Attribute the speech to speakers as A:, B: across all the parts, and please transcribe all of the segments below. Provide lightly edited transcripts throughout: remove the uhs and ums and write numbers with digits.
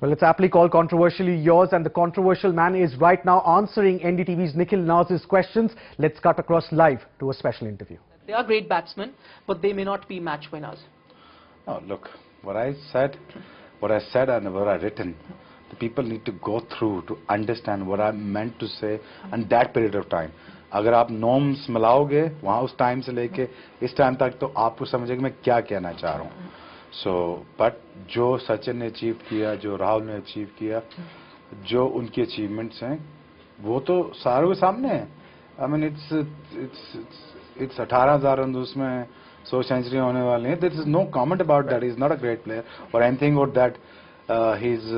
A: Well, it's aptly called Controversially Yours, and the controversial man is right now answering NDTV's Nikhil Naz's questions. Let's cut across live to a special interview.
B: They are great batsmen, but they may not be match winners.
C: Oh, look, what I said and what I've written, the people need to go through to understand what I meant to say in that period of time. अगर आप norms मिलाओगे वहाँ उस time से लेके इस time तक तो आपको समझेगा मैं क्या कहना चाह रहा हूँ. So, but जो सचिन ने अचीव किया, जो राहुल ने अचीव किया, जो उनकी achievements हैं, वो तो सारों के सामने हैं. I mean, it's 18,000 रन उसमें 100 सेंचुरी होने वाली हैं. There is no comment about that. He's not a great player or anything or that. He's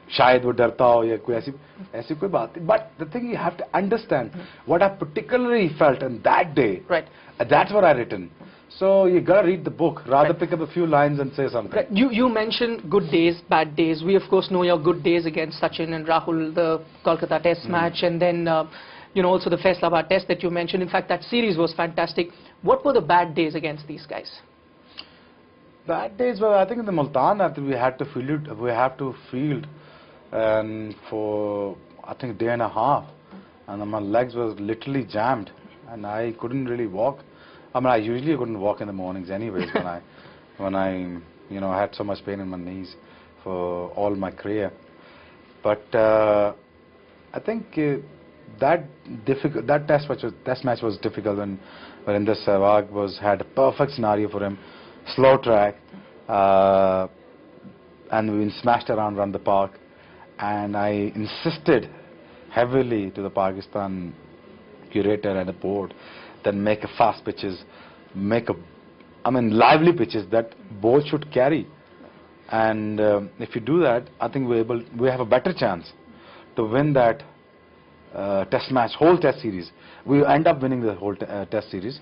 C: शायद वो डरता हो या कोई ऐसी कोई बात नहीं. But the thing you have to understand what I particularly felt on that day.
B: Right.
C: That's what I written. So you gotta read the book rather pick up a few lines and say something.
B: Right. You mentioned good days, bad days. We of course know your good days against Sachin and Rahul, the Kolkata Test match, and then also the Faisalabad Test that you mentioned. In fact, that series was fantastic. What were the bad days against these guys?
C: Bad days were, I think, in the Multan. I think we had to field it. We have to field, and for I think a day and a half, and my legs were literally jammed, and I couldn't really walk. I mean, I usually couldn't walk in the mornings anyways when I had so much pain in my knees for all my career. But I think that test match was difficult when the Sehwag had a perfect scenario for him, slow track, and we smashed around the park, and I insisted heavily to the Pakistan curator and the board that make a fast pitches, lively pitches that both should carry. And if you do that, I think we have a better chance to win that whole test series. We end up winning the whole test series,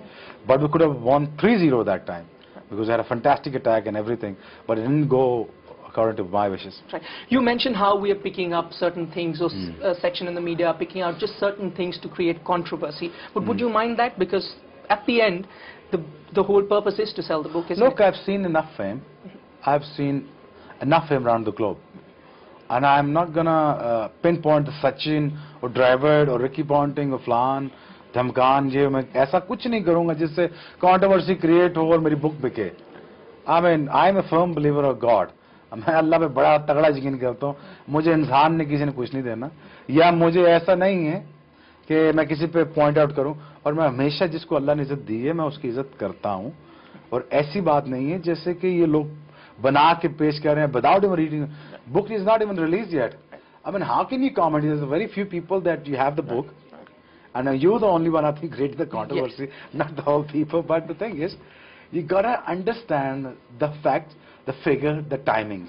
C: but we could have won 3-0 that time because we had a fantastic attack and everything, but it didn't go according to my wishes.
B: Right. You mentioned how we are picking up certain things, or section in the media are picking out just certain things to create controversy. But would you mind that? Because at the end, the whole purpose is to sell the book, isn't it?
C: Look, I've seen enough fame. I've seen enough fame around the globe. And I'm not gonna pinpoint the Sachin or Dravid or Ricky Ponting or Flan, Dhamkan, मैं ऐसा कुछ नहीं करूँगा जिससे controversy create हो और मेरी book बिके. I mean, I'm a firm believer of God. मैं अल्लाह पे बड़ा तगड़ा यकीन करता हूँ. मुझे इंसान ने किसी ने कुछ नहीं देना, या मुझे ऐसा नहीं है कि मैं किसी पे पॉइंट आउट करूं, और मैं हमेशा जिसको अल्लाह ने इज्जत दी है मैं उसकी इज्जत करता हूं. और ऐसी बात नहीं है जैसे कि ये लोग बना के पेश कर रहे हैं without even reading. Book is not even released yet. I mean, how can you comment? There's very few people that you have the book, and you're the only one I think created the controversy, not the whole people. But the thing is, you gotta understand the facts, the figure, the timings,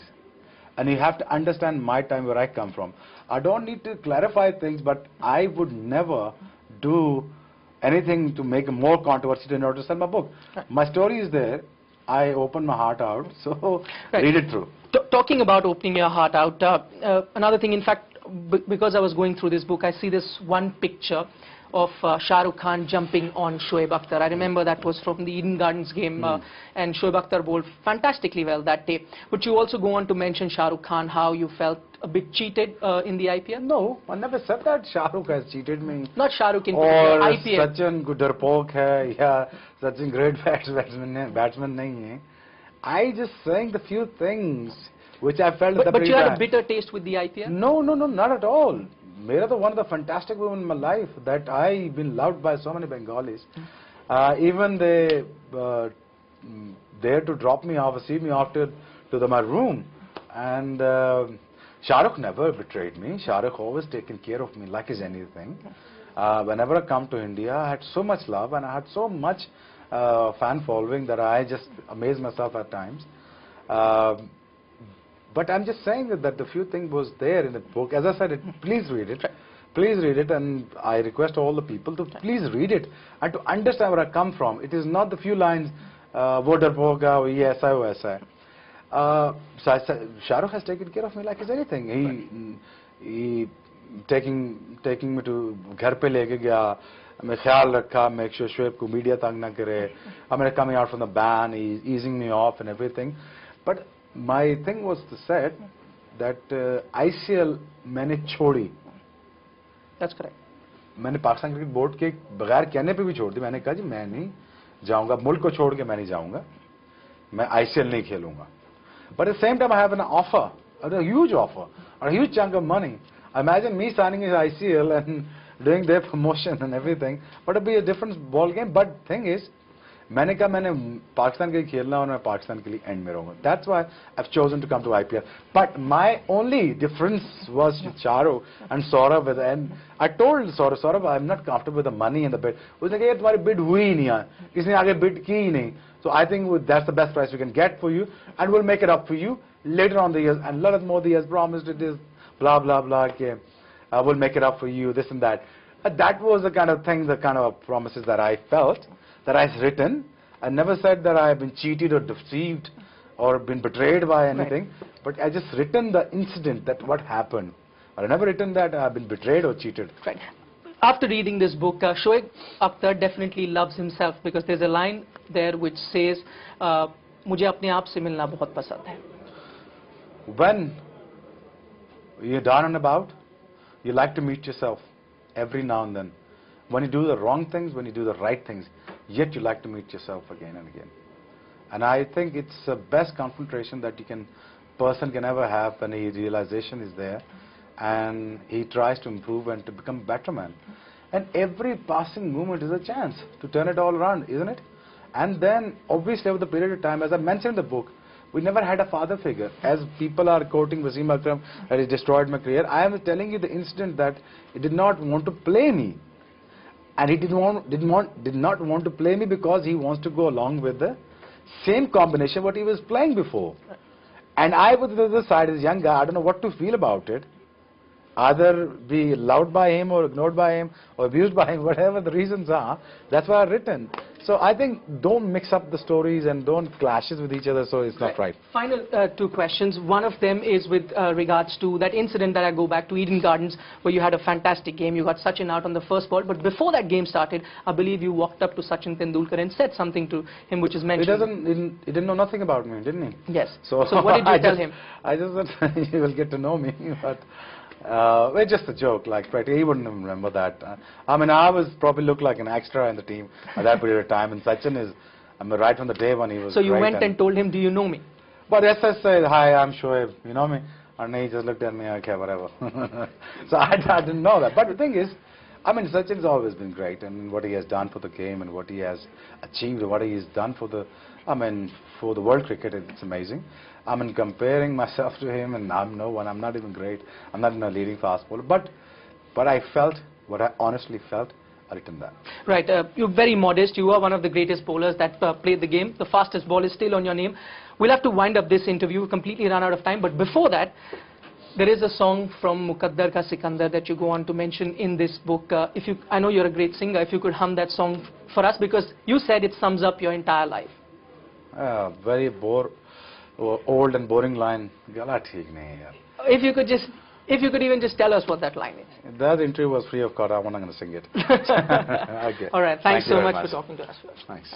C: and you have to understand my time, where I come from. I don't need to clarify things, but I would never do anything to make more controversy in order to sell my book. My story is there. I open my heart out, so read it through.
B: Talking about opening your heart out, another thing, in fact, because I was going through this book, I see this one picture of Shah Rukh Khan jumping on Shoaib Akhtar. I remember that was from the Eden Gardens game, and Shoaib Akhtar bowled fantastically well that day. But you also go on to mention Shah Rukh Khan, how you felt a bit cheated in the IPL.
C: No, I never said that Shah Rukh has cheated me.
B: Not Shah Rukh in particular, IPL.
C: Sachin darpok hai, yeah, Sachin great batsman nahi hai. I just saying the few things which I felt at the
B: But you had a bitter taste with the IPL?
C: No, not at all. Mera the one of the fantastic women in my life that I've been loved by so many Bengalis. Even they dared to drop me off, see me off to my room. And Shah Rukh never betrayed me. Shah Rukh always taken care of me like as anything. Whenever I come to India, I had so much love and I had so much fan following that I just amaze myself at times. But I'm just saying that the few things was there in the book. As I said, please read it. Please read it, and I request all the people to please read it and to understand where I come from. It is not the few lines, wo darpok hai, ye aisa hai, wo aisa hai. Shah Rukh has taken care of me like as anything. He taking me to घर पे लेके गया, मैं ख्याल रखा, make sure Shoaib को media तंग ना करे. I mean, coming out from the ban, he's easing me off and everything. But my thing was to say that ICL मैंने छोड़ी.
B: That's correct.
C: मैंने पाकिस्तान क्रिकेट बोर्ड के बगैर कहने पे भी छोड़ दी. मैंने कहा जी मैं नहीं जाऊंगा, मुल्क को छोड़ के मैं नहीं जाऊंगा, मैं ICL नहीं खेलूंगा. But at the same time I have an offer, a huge offer, a huge chunk of money. Imagine me signing in ICL and doing their promotion and everything, but it'll be a different ball game. But thing is, मैंने कहा मैंने पाकिस्तान के लिए खेलना और मैं पाकिस्तान के लिए एंड में रहूंगा. That's why I've chosen to come to IPL. But my only difference was with Charu and Saurabh. And I told Saurabh, I'm not comfortable with the money and the bid. उसने कहा तुम्हारी bid हुई ही नहीं है, किसने आगे bid की ही नहीं. So I think that's the best price we can get for you, and we'll make it up for you later on the years. And Lalit Modi has promised it is blah blah blah. Okay, we'll make it up for you, this and that. That was the kind of thing, the kind of promises that I felt, that I've written. I never said that I have been cheated or deceived or been betrayed by anything, right. But I just written the incident, that what happened. I never written that I have been betrayed or cheated.
B: Right. After reading this book, Shoaib Akhtar definitely loves himself, because there's a line there which says, मुझे अपने आप से मिलना बहुत पसंद है.
C: When you're down and about, you like to meet yourself every now and then. When you do the wrong things, when you do the right things, yet you like to meet yourself again and again. And I think it's the best confrontation that person can ever have when a realization is there and he tries to improve and to become a better man. And every passing moment is a chance to turn it all around, isn't it? And then obviously over the period of time, as I mentioned in the book, we never had a father figure. As people are quoting Wasim Akram, that he destroyed my career, I am telling you the incident that he did not want to play me. And he did not want to play me because he wants to go along with the same combination what he was playing before. And I was the other side, as a young guy, I don't know what to feel about it. Either be loved by him or ignored by him or abused by him, whatever the reasons are. That's why I've written. So I think don't mix up the stories and don't clashes with each other, so it's not right.
B: Final two questions. One of them is with regards to that incident that I go back to Eden Gardens, where you had a fantastic game. You got Sachin out on the first ball, but before that game started, I believe you walked up to Sachin Tendulkar and said something to him which is mentioned.
C: He didn't know nothing about me, didn't he?
B: Yes.
C: So
B: what did you tell him?
C: I just said he will get to know me, but it's just a joke, like, right, he wouldn't even remember that. I mean, I probably looked like an extra in the team at that period of time, and Sachin is, right from the day when he was
B: So you
C: great,
B: went and told him, do you know me?
C: But yes, I said, hi, I'm Shoaib, you know me? And he just looked at me, okay, whatever. So I didn't know that. But the thing is, I mean, Sachin's always been great, and what he has done for the game and what he has achieved, what he has done for the, for the world cricket, it's amazing. I mean, comparing myself to him, and I'm no one, I'm not even great, I'm not even a leading fast bowler, but I felt, what I honestly felt, I written that.
B: Right, you're very modest, you are one of the greatest bowlers that played the game. The fastest ball is still on your name. We'll have to wind up this interview, completely run out of time, but before that, there is a song from Muqaddar Ka Sikandar that you go on to mention in this book. I know you're a great singer, if you could hum that song for us, because you said it sums up your entire life.
C: Very old and boring line.
B: If you could even just tell us what that line is.
C: That interview was free of cost. I'm not going to sing it. Okay.
B: All right. Thanks so much
C: for
B: talking to us.
C: Thanks.